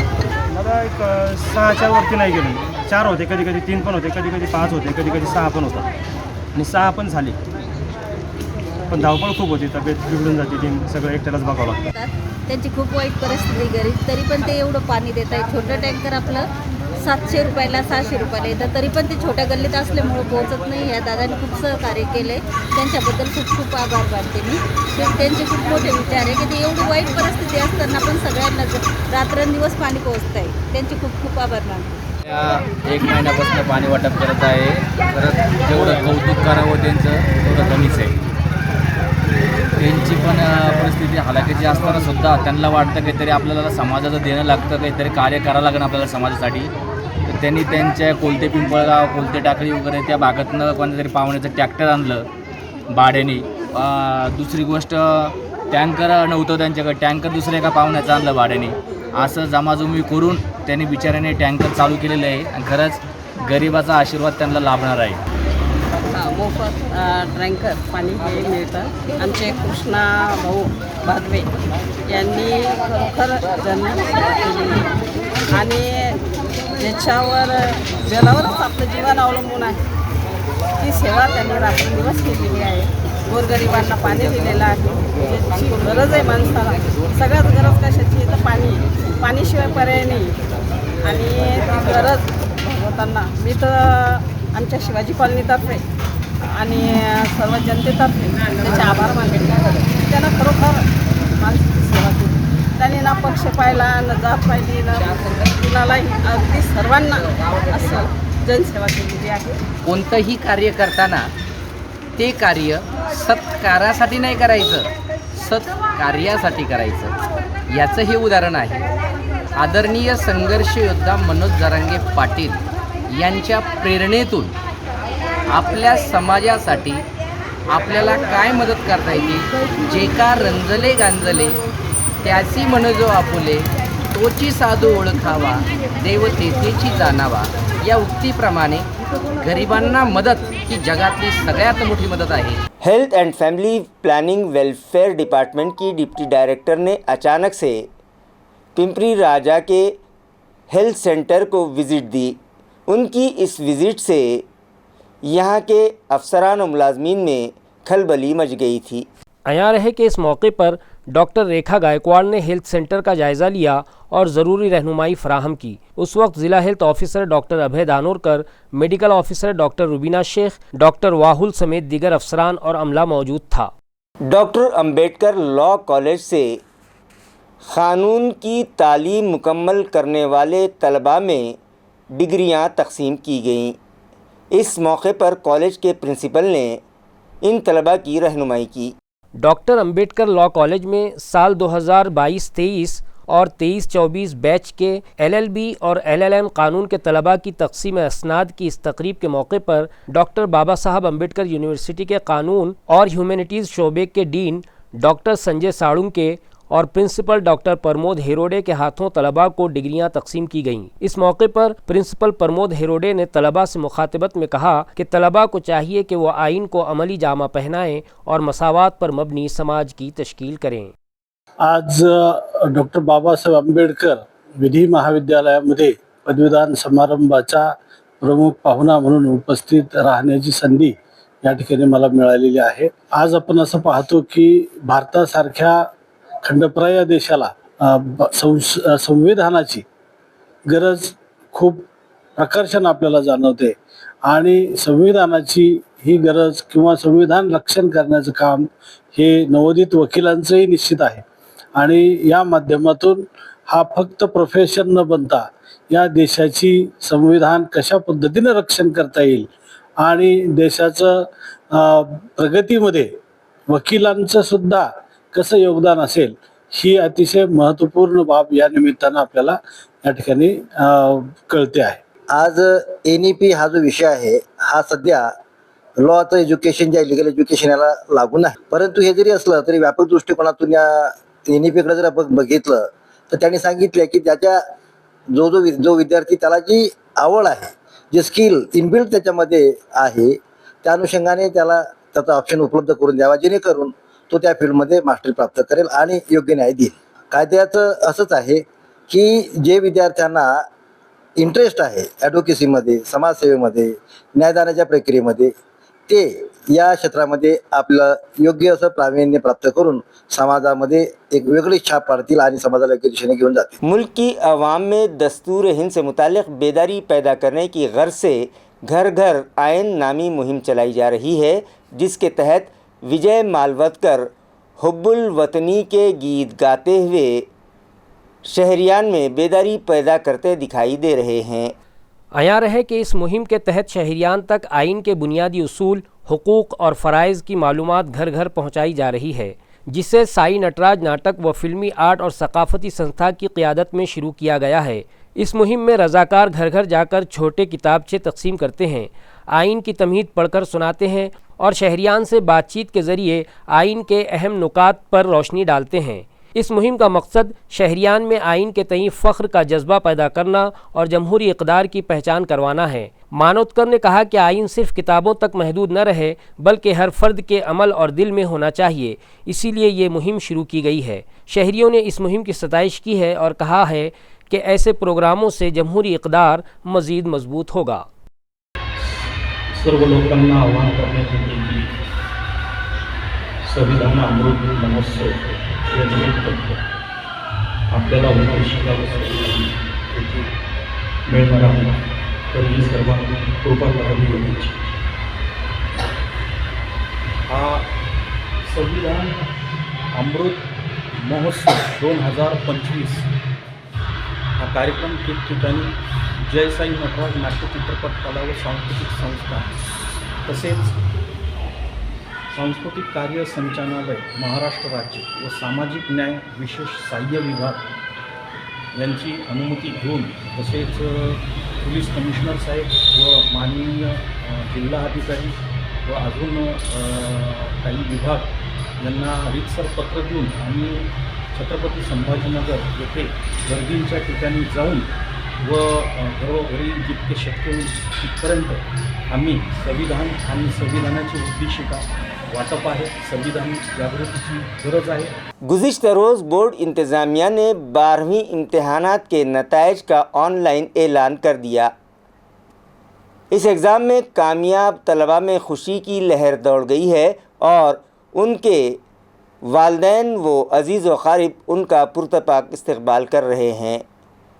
मला एक 6च्या वरती नाही गेलो। 4 होते, कधी कधी 3 पण होते, कधी कधी 5 होते, कधी कधी 6 पण होतात आणि 6 पण झाले। पण धावपळ खूप होती, तब्येत बिघडून जाते, ती सगळं एकट्यालाच बघावं लागतं। त्यांची खूप वाईट परिस्थिती गरीब, तरी पण ते एवढं पाणी देत आहे। छोटं टँकर आपलं 700 रुपयाला 600 रुपयाला येतं, तरी पण ते छोट्या गल्लीत असल्यामुळं पोहोचत नाही। या दादांनी खूप सहकार्य केलं आहे, त्यांच्याबद्दल खूप खूप आभार मानते मी। त्यांचे खूप मोठे विचार आहे की ते एवढी वाईट परिस्थिती असताना पण सगळ्यांना रात्रंदिवस पाणी पोहोचत आहे। त्यांचे खूप खूप आभार मानते। 1 महिन्यापासून पाणी वाटप करत आहे। परत जेवढं कौतुक करावं त्यांचं तेवढं कमीच आहे। त्यांची पण परिस्थिती हलाखीची असताना सुद्धा त्यांना वाटतं काहीतरी आपल्याला समाजाचं देणं लागतं, काहीतरी कार्य करावं लागेल आपल्याला समाजासाठी। तर त्यांनी त्यांच्या कोलते पिंपळगाव, कोलते टाकळी वगैरे त्या भागातनं कोणत्यातरी पाहुण्याचं ट्रॅक्टर आणलं भाड्याने। दुसरी गोष्ट, टँकर नव्हतं त्यांच्याकडे, टँकर दुसऱ्या एका पाहुण्याचं आणलं भाड्याने। असं जमाजमी करून त्यांनी बिचाऱ्याने टँकर चालू केलेलं आहे आणि खरंच गरिबाचा आशीर्वाद त्यांना लाभणार आहे। मोफत टँकर पाणी हे मिळतं। आमचे कृष्णा भाऊ भादवे यांनी खरोखर जनसेवा केली आणि ज्याच्यावर जलावरच आपलं जीवन अवलंबून आहे, ती सेवा त्यांनी रात्रंदिवस केलेली आहे। गोरगरिबांना पाणी दिलेलं आहे, ज्याची गरज आहे माणसाला। सगळ्यात गरज कशाची आहे तर पाणी, पाणीशिवाय पर्याय नाही। आणि ती गरज होताना मी तर आमच्या शिवाजी कॉलनीतर्फे आणि सर्व जनतेतर्फे त्याचे आभार मानते। त्यानं खरोखर माणसाची सेवा केली। त्यांनी ना पक्ष पाहिला, ना जात पाहिली, ना कुणालाही, अगदी सर्वांना असं जनसेवा केलेली आहे. कोणतंही कार्य करताना ते कार्य सत्कारासाठी नाही करायचं, सत्कार्यासाठी करायचं. याचं हे उदाहरण आहे. आदरणीय संघर्ष योद्धा मनोज जरांगे पाटील यांच्या प्रेरणेतून आपल्या समाजासाठी आपल्याला काय मदत करता येते, जे का रंजले गांजले त्याची मन जो आपुले, तोची साधू ओळखावा, देव तेथेची जाणावा, या उक्तीप्रमाणे गरिबांना मदत ही जगातली सगळ्यात मोठी मदत आहे. Health and family planning welfare department की डिप्टी डायरेक्टर ने अचानक से पिंपरी राजा के हेल्थ सेंटर को विज़िट दी। उनकी इस विज़िट से यहाँ के अफसरान और मुलाजमीन में खलबली मच गई थी। आया रहे कि इस मौके पर डॉक्टर रेखा गायकवाड़ ने हेल्थ सेंटर का जायज़ा लिया और ज़रूरी रहनुमाई फराहम की। उस वक्त ज़िला health officer doctor Abhay Danorkar, medical officer doctor Rubina Shaikh, doctor Wahul समेत दीगर अफसरान और अमला मौजूद था। डॉक्टर अंबेडकर लॉ कॉलेज से क़ानून की तालीम मुकम्मल करने वाले तलबा में डिग्रियां तकसीम की गईं। इस मौके पर कॉलेज के प्रिंसिपल ने इन तलबा की रहनुमाई की। डॉक्टर अंबेडकर लॉ कॉलेज में साल 2022-23 और 23-24 बैच के LLB और LLM कानून के तलबा की तकसीम असनाद की इस तकरीब के मौके पर डॉक्टर बाबा साहब अम्बेडकर यूनिवर्सिटी के कानून और ह्यूमैनिटीज़ शोबे के डीन डॉक्टर संजय साड़ुंके और प्रिंसिपल डॉक्टर प्रमोद हेरोडे के हाथों तलबा को डिग्रियां तकसीम की गईं। इस मौके पर प्रिंसिपल प्रमोद हेरोडे ने तलबा से मुखातिबत में कहा कि तलबा को चाहिए कि वो आइन को अमली जामा पहनाएं और मसावात पर मबनी समाज की तश्कील करें। आज डॉक्टर बाबासाहेब आंबेडकर विधी महाविद्यालयामध्ये पदवीदान समारंभाचा प्रमुख पाहुणा म्हणून उपस्थित राहण्याची संधी या ठिकाणी मला मिळालेली आहे। आज आपण असं पाहतो की भारतासारख्या खंडप्राय देशाला संविधानाची गरज खूप प्रकर्षाने आपल्याला जाणवते आणि संविधानाची ही गरज किंवा संविधान रक्षण करण्याचं काम हे नवोदित वकिलांचंही निश्चित आहे आणि या माध्यमातून हा फक्त प्रोफेशन न बनता या देशाची संविधान कशा पद्धतीने रक्षण करता येईल आणि देशाचं प्रगतीमध्ये वकिलांचं सुद्धा कसं योगदान असेल ही अतिशय महत्त्वपूर्ण बाब या निमित्तानं आपल्याला या ठिकाणी कळते आहे। आज NEP हा जो विषय आहे हा सध्या लॉचं एज्युकेशन जे लिगल एज्युकेशन याला लागू नाही, परंतु हे जरी असलं तरी व्यापक दृष्टिकोनातून या NEP कडे जर आपण बघितलं तर त्यांनी सांगितले की त्याच्या जो विद्यार्थी त्याला जी आवड आहे, जे स्किल इनबिल्ट त्याच्यामध्ये आहे, त्या अनुषंगाने त्याला त्याचा ऑप्शन उपलब्ध करून द्यावा, जेणेकरून तो त्या फील्डमध्ये मास्टरी प्राप्त करेल आणि योग्य न्याय देईल। कायद्याचं असंच आहे की जे विद्यार्थ्यांना इंटरेस्ट आहे ॲडव्होकेसीमध्ये, समाजसेवेमध्ये, न्यायदानाच्या प्रक्रियेमध्ये, ते या क्षेत्रामध्ये आपलं योग्य असं प्रावीण्य प्राप्त करून समाजामध्ये एक वेगळी छाप पाडतील आणि समाजाला योग्य दिशेने घेऊन जातील। मुल्क की आवाम में दस्तूर हिंद से मुताल्लिक़ बेदारी पैदा करने की गर्ज से घर घर आयन नामी मुहिम चलाई जा रही है, जिसके तहत विजय मालवतकर हुब्बुल वतनी के गीत गाते हुए शहरियान में बेदारी पैदा करते दिखाई दे रहे हैं। आया रहे कि इस मुहिम के तहत शहरियान तक आइन के बुनियादी उसूल, हुकूक और फ़राइज़ की मालूमात घर घर पहुँचाई जा रही है, जिसे साई नटराज नाटक व फिल्मी आर्ट और सकाफ़ती संस्था की क़ियादत में शुरू किया गया है। इस मुहिम में रज़ाकार घर घर जाकर छोटे किताबचे तकसीम करते हैं, आइन की तमहीद पढ़कर सुनाते हैं और शहरियान से बातचीत के ज़रिए आइन के अहम नुकात पर रोशनी डालते हैं। इस मुहिम का मकसद शहरियान में आइन के तई फ़ख्र का जज्बा पैदा करना और जमहूरी इक़दार की पहचान करवाना है। मानोतकर ने कहा कि आइन सिर्फ किताबों तक महदूद न रहे बल्कि हर फ़र्द के अमल और दिल में होना चाहिए, इसीलिए ये मुहिम शुरू की गई है। शहरियों ने इस मुहिम की सताइश की है और कहा है कि ऐसे प्रोग्रामों से जमहूरी इक़दार मज़ीद मजबूत होगा। सर्व लोकांना आवाहन करण्यात येते की संविधान अमृत महोत्सव या निमित्त आपल्याला होणार शिकावं मिळणार आहे, तर ही सर्वांनी कृपा करावी होती। हा संविधान अमृत महोत्सव 2025 हा कार्यक्रम ठिकठिकाणी जय साई नटराज नाट्य चित्रपट कला व सांस्कृतिक संस्था तसेच सांस्कृतिक कार्य संचालनालय महाराष्ट्र राज्य व सामाजिक न्याय विशेष सहाय्य विभाग यांची अनुमती घेऊन तसेच पोलीस कमिशनर साहेब व माननीय जिल्हा अधिकारी व अजून काही विभाग यांना रीतसर पत्र देऊन आम्ही छत्रपती संभाजीनगर येथे गर्दींच्या ठिकाणी जाऊन व घरोघरी जितके शक्य होईल तिथपर्यंत आम्ही संविधान आणि संविधानाची उद्देशिका वाटप आहे, संविधान जागृतीची गरज आहे। गुज़िश्ता रोज़ बोर्ड इंतज़ामिया ने 12वीं इम्तहानात के नताइज का ऑनलाइन ऐलान कर दिया। इस एग्ज़ाम में कामयाब तलबा में खुशी की लहर दौड़ गई है और उनके वालिदैन व अज़ीज़ व क़रीब उनका पुरतपाक इस्तक़बाल कर रहे हैं।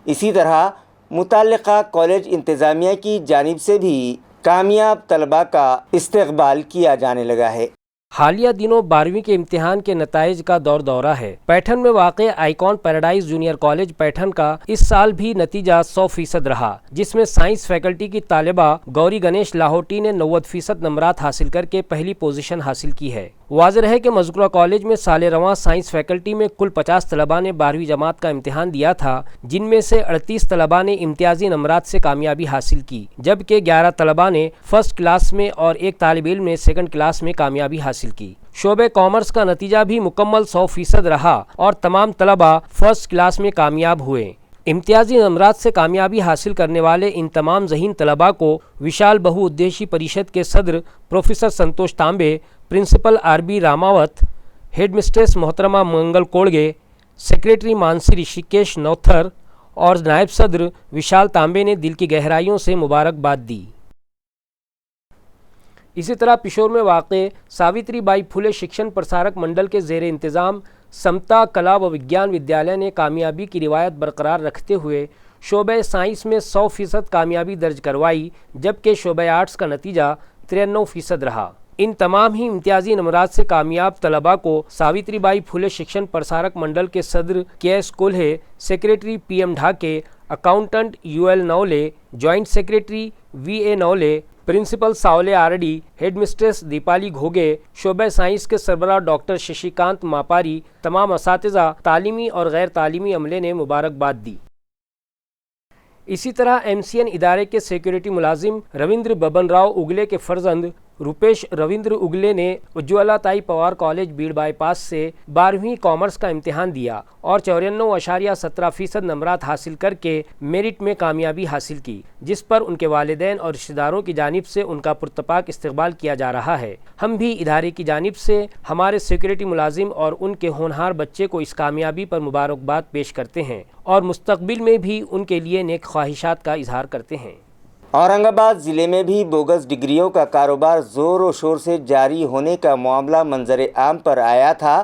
इसी तरह मुताल्लिक़ा कॉलेज इंतज़ामिया की जानिब से भी कामयाब तलबा का इस्तक़बाल किया जाने लगा है। हालिया दिनों 12वीं के इम्तिहान के नताइज का दौरा है। पैठन में वाक़े icon paradise junior college Paithan का इस साल भी नतीजा 100% रहा, जिसमें साइंस फैकल्टी की तालिबा गौरी गणेश लाहौटी ने 90% नंबरात हासिल करके पहली पोजीशन हासिल की है। वाज़ेह है कि मज़कूरा कॉलेज में साल रवां साइंस फैकल्टी में कुल 50 तलबा ने 12वीं जमात का इम्तिहान दिया था, जिनमें से 38 तलबा ने इम्तियाजी नंबरात से कामयाबी हासिल की, जबकि 11 तलबा ने फर्स्ट क्लास में और एक तालिब इल्म ने सेकंड क्लास में कामयाबी हासिल की। शोबे कॉमर्स का नतीजा भी मुकम्मल 100% रहा और तमाम तलबा फर्स्ट क्लास में कामयाब हुए। इम्तियाजी नंबरात से कामयाबी हासिल करने वाले इन तमाम ज़हीन तलबा को विशाल बहुउद्देशीय परिषद के सदर प्रोफेसर संतोष तांबे, प्रिंसिपल आरबी रामावत, हेडमिस्ट्रेस मोहतरमा मंगल कोड़गे, सेक्रेटरी मानसी ऋषिकेश नौथर और नायब सदर विशाल तांबे ने दिल की गहराइयों से मुबारकबाद दी। इसी तरह पिशोर में वाक़े सावित्रीबाई फुले शिक्षण प्रसारक मंडल के ज़ेर इंतज़ाम समता कला व विज्ञान विद्यालय ने कामयाबी की रिवायत बरकरार रखते हुए शोबे साइंस में 100% कामयाबी दर्ज करवाई, जबकि शोबे आर्ट्स का नतीजा 93% रहा। इन तमाम ही इम्तियाजी नंबरात से कामयाब तलबा को सावित्रीबाई फुले शिक्षण प्रसारक मंडल के सदर K S. Kolhe, secretary P M. Dhake, accountant U.L. Naule, joint secretary V.A. Naule, principal Sawle R D, headmistress Deepali Ghoge, शोबे साइंस के सरबराह डॉक्टर शशिकांत मापारी, तमाम असातिज़ा, तालीमी और गैर तालीमी अमले ने मुबारकबाद दी। इसी तरह MCN इदारे के सिक्योरिटी मुलाजिम रविंद्र बबन राव उगले के फर्जंद रुपेश रविंद्र उगले ने उज्ज्वला ताई पवार कॉलेज बीड़ बाईपास से 12वीं कॉमर्स का इम्तिहान दिया और 94.17% नंबरात हासिल करके मेरिट में कामयाबी हासिल की, जिस पर उनके वालिदैन और रिश्तेदारों की जानिब से उनका पुरतपाक इस्तकबाल किया जा रहा है। हम भी इदारे की जानिब से हमारे सिक्योरिटी मुलाजिम और उनके होनहार बच्चे को इस कामयाबी पर मुबारकबाद पेश करते हैं और मुस्तकबिल में भी उनके लिए नेक ख्वाहिशात का इजहार करते हैं। औरंगाबाद ज़िले में भी बोगस डिग्रियों का कारोबार ज़ोर व शोर से जारी होने का मामला मंजर आम पर आया था।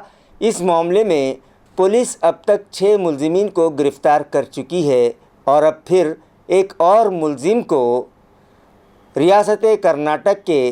इस मामले में पुलिस अब तक 6 मुलजिमीन को गिरफ़्तार कर चुकी है और अब फिर एक और मुलजिम को रियासत कर्नाटक के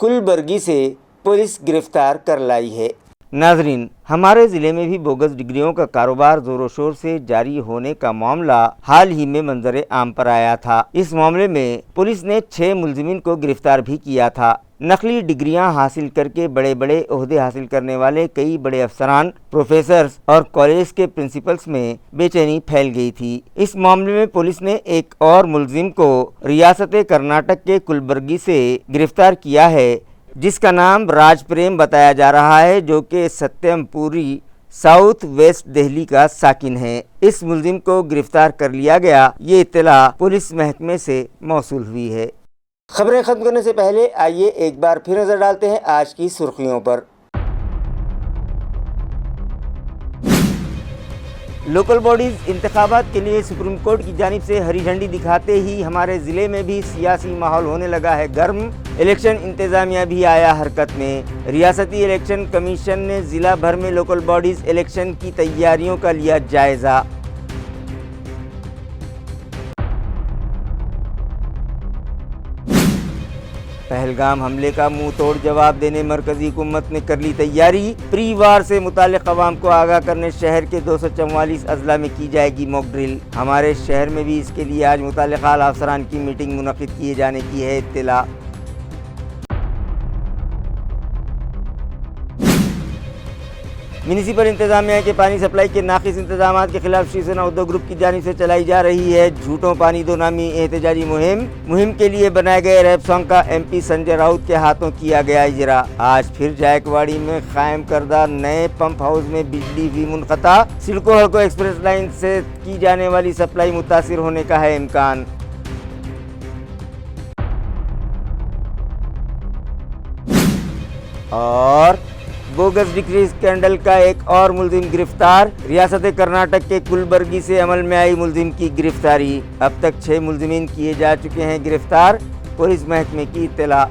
कुलबर्गी से पुलिस गिरफ़्तार कर लाई है। नाजरीन, हमारे ज़िले में भी बोगस डिग्रियों का कारोबार ज़ोरों शोर से जारी होने का मामला हाल ही में मंजर आम पर आया था। इस मामले में पुलिस ने 6 मुलजिमीन को गिरफ्तार भी किया था। नकली डिग्रियां हासिल करके बड़े बड़े ओहदे हासिल करने वाले कई बड़े अफसरान, प्रोफेसर्स और कॉलेज के प्रिंसिपल्स में बेचैनी फैल गई थी। इस मामले में पुलिस ने एक और मुलजिम को रियासत कर्नाटक के कुलबर्गी से गिरफ्तार किया है, जिसका नाम राज प्रेम बताया जा रहा है, जो कि सत्यमपुरी साउथ वेस्ट दिल्ली का साकिन है। इस मुलजिम को गिरफ्तार कर लिया गया, ये इत्तला पुलिस महकमे से मौसूल हुई है। खबरें ख़त्म करने से पहले आइए एक बार फिर नज़र डालते हैं आज की सुर्खियों पर। लोकल बॉडीज़ इंतखाबात के लिए सुप्रीम कोर्ट की जानिब से हरी झंडी दिखाते ही हमारे ज़िले में भी सियासी माहौल होने लगा है गर्म। इलेक्शन इंतज़ामिया भी आया हरकत में। रियासती इलेक्शन कमीशन ने ज़िला भर में लोकल बॉडीज़ इलेक्शन की तैयारियों का लिया जायज़ा। पहलगाम हमले का मुंह तोड़ जवाब देने मरकजी हुकूमत ने कर ली तैयारी। प्री वार से मुतालिक अवाम को आगाह करने शहर के 244 अजला में की जाएगी मॉक ड्रिल। हमारे शहर में भी इसके लिए आज मुतालिक आला अफसरान की मीटिंग मुनक़िद किए जाने की है इत्तला। म्यूनिसिपल इंतजामिया के पानी सप्लाई के नाक़िस इंतजाम के खिलाफ शिवसेना उद्योग ग्रुप की जानिब से चलाई जा रही है झूठों पानी दो नामी एहतजाजी मुहिम के लिए बनाए गए रैप सॉन्ग का MP संजय राउत के हाथों किया गया इजरा। आज फिर जायकवाड़ी में कायम करदा नए पंप हाउस में बिजली भी मुनक़ता। सिडको हड़को एक्सप्रेस लाइन से की जाने वाली सप्लाई मुतासिर होने का है इम्कान। और बोगस डिग्री स्कैंडल का एक और मुलजिम गिरफ्तार। रियासत कर्नाटक के कुलबर्गी से अमल में आई मुलजिम की गिरफ्तारी। अब तक 6 मुलजिमीन किए जा चुके हैं गिरफ्तार, पुलिस महकमे की इत्तला।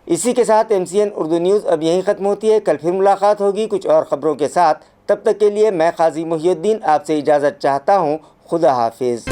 इसी के साथ MCN उर्दू न्यूज़ अब यहीं ख़त्म होती है। कल फिर मुलाकात होगी कुछ और ख़बरों के साथ। तब तक के लिए मैं काजी मुहियुद्दीन आपसे इजाज़त चाहता हूँ। खुदा हाफिज़।